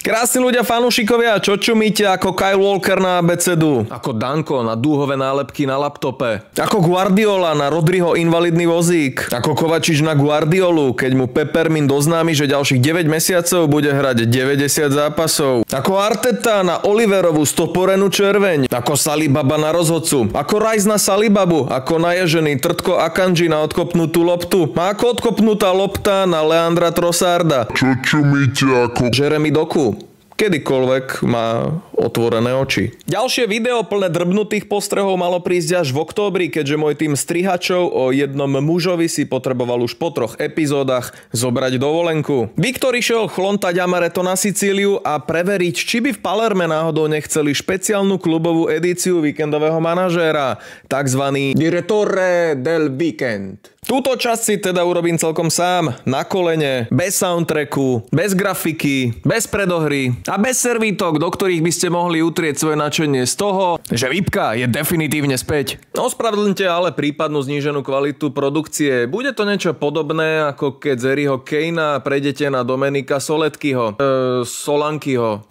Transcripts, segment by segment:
Krásni ľudia, fanúšikovia, čo čumíte ako Kyle Walker na abecedu? Ako Danko na dúhové nálepky na laptope? Ako Guardiola na Rodriho invalidný vozík? Ako Kovačič na Guardiolu, keď mu Peppermint oznámi, že ďalších 9 mesiacov bude hrať 90 zápasov? Ako Arteta na Oliverovú stoporenú červeň? Ako Salibaba na rozhodcu? Ako Rice na Salibabu? Ako naježený Trtko Akanji na odkopnutú loptu? A ako odkopnutá lopta na Leandra Trossarda? Čo čumíte ako Jeremy Doku kedykoľvek má otvorené oči. Ďalšie video plné drbnutých postrehov malo prísť až v októbri, keďže môj tým strihačov o jednom mužovi si potreboval už po 3 epizódach zobrať dovolenku. Viktor išiel chlontať amaretto na Sicíliu a preveriť, či by v Palerme náhodou nechceli špeciálnu klubovú edíciu víkendového manažéra, takzvaný Direttore del Weekend. Túto časť si teda urobím celkom sám, na kolene, bez soundtracku, bez grafiky, bez predohry a bez servítok, do ktorých by ste mohli utrieť svoje nadšenie z toho, že výpka je definitívne späť. Ospravedlňte ale prípadnú zníženú kvalitu produkcie. Bude to niečo podobné, ako keď z Harryho Kanea prejdete na Dominika Solankyho.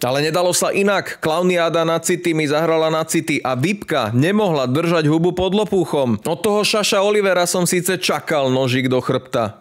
Ale nedalo sa inak. Klauniáda na City mi zahrala na City a výpka nemohla držať hubu pod lopúchom. Od toho Šaša Olivera som síce čakal nožík do chrbta.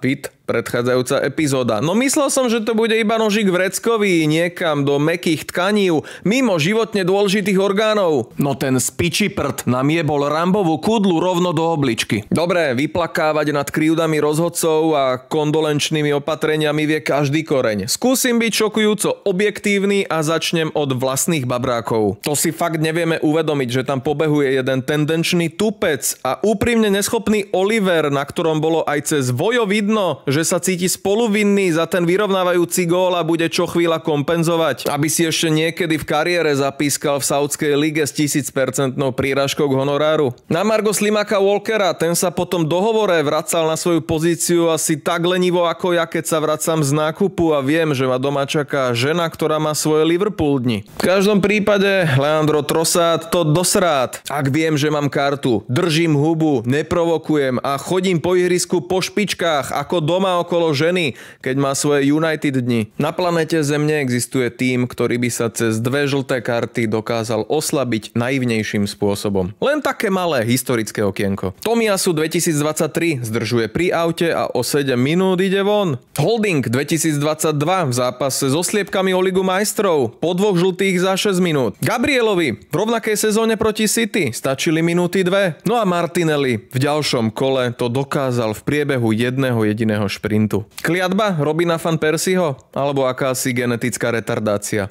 Predchádzajúca epizóda. No myslel som, že to bude iba nožík vreckový, niekam do mäkkých tkaní, mimo životne dôležitých orgánov. No ten spiči prd nám jebol Rambovú kudlu rovno do obličky. Dobre, vyplakávať nad krivdami rozhodcov a kondolenčnými opatreniami vie každý koreň. Skúsim byť šokujúco objektívny a začnem od vlastných babrákov. To si fakt nevieme uvedomiť, že tam pobehuje jeden tendenčný tupec a úprimne neschopný Oliver, na ktorom bolo aj cez vojo vidno, že sa cíti spoluvinný za ten vyrovnávajúci gól a bude čo chvíľa kompenzovať, aby si ešte niekedy v kariére zapískal v Saudskej lige s 1000% prírážkou k honoráru. Na margo Slimaka Walkera, ten sa potom dohovore vracal na svoju pozíciu asi tak lenivo ako ja, keď sa vracam z nákupu a viem, že ma doma čaká žena, ktorá má svoje Liverpool dni. V každom prípade Leandro Trossard to dosrád. Ak viem, že mám kartu, držím hubu, neprovokujem a chodím po ihrisku po špičkách ako doma okolo ženy, keď má svoje United dni. Na planete Zem neexistuje tým, ktorý by sa cez 2 žlté karty dokázal oslabiť naivnejším spôsobom. Len také malé historické okienko. Tomiasu 2023 zdržuje pri aute a o 7 minút ide von. Holding 2022 v zápase so Sliepkami o Ligu majstrov po 2 žltých za 6 minút. Gabrielovi v rovnakej sezóne proti City stačili minúty 2. No a Martinelli v ďalšom kole to dokázal v priebehu jedného jediného šprintu. Kliatba Robina van Persieho alebo akási genetická retardácia.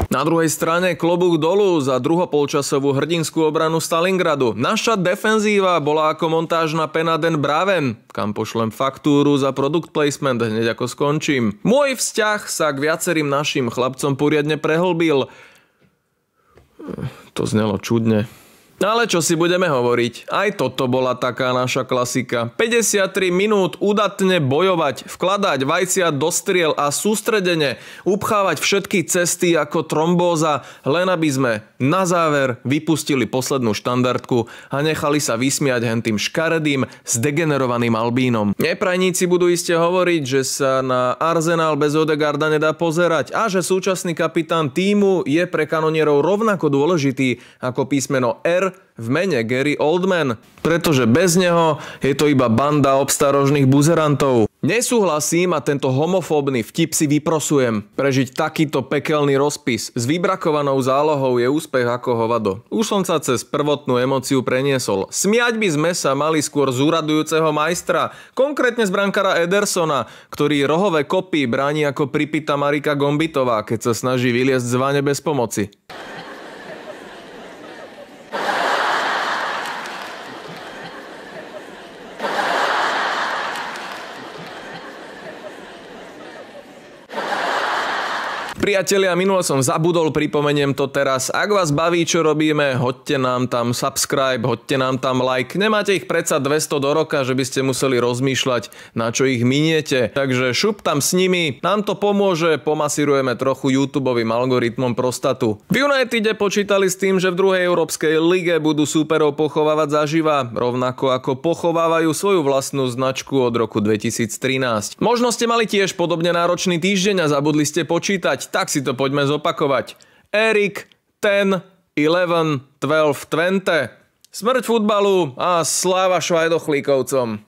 Na druhej strane klobúk dolu za druhopolčasovú hrdinskú obranu Stalingradu. Naša defenzíva bola ako montážna pena Den Braven, kam pošlem faktúru za product placement hneď ako skončím. Môj vzťah sa k viacerým našim chlapcom poriadne prehlbil. To znelo čudne. Ale čo si budeme hovoriť, aj toto bola taká naša klasika. 53 minút udatne bojovať, vkladať vajcia do striel a sústredene upchávať všetky cesty ako trombóza, len aby sme na záver vypustili poslednú štandardku a nechali sa vysmiať hentým škaredým, zdegenerovaným Albínom. Neprajníci budú iste hovoriť, že sa na Arsenal bez Odegaarda nedá pozerať a že súčasný kapitán tímu je pre kanonierov rovnako dôležitý ako písmeno R v mene Gary Oldman, pretože bez neho je to iba banda obstarožných buzerantov. Nesúhlasím a tento homofóbny vtip si vyprosujem. Prežiť takýto pekelný rozpis s vybrakovanou zálohou je úspech ako hovado. Už som sa cez prvotnú emóciu preniesol. Smiať by sme sa mali skôr z úradujúceho majstra, konkrétne z brankára Edersona, ktorý rohové kopy bráni ako pripitá Marika Gombitová, keď sa snaží vyliesť z vane bez pomoci. Priatelia, minule som zabudol, pripomeniem to teraz. Ak vás baví, čo robíme, hoďte nám tam subscribe, hoďte nám tam like. Nemáte ich predsa 200 do roka, že by ste museli rozmýšľať, na čo ich miniete. Takže šup tam s nimi, nám to pomôže, pomasírujeme trochu YouTubeovým algoritmom prostatu. V Unitede počítali s tým, že v druhej európskej lige budú súperov pochovávať zaživa, rovnako ako pochovávajú svoju vlastnú značku od roku 2013. Možno ste mali tiež podobne náročný týždeň a zabudli ste počítať, tak si to poďme zopakovať. Erik, 10, 11, 12, 20. Smrť futbalu a sláva Švajdochlíkovcom.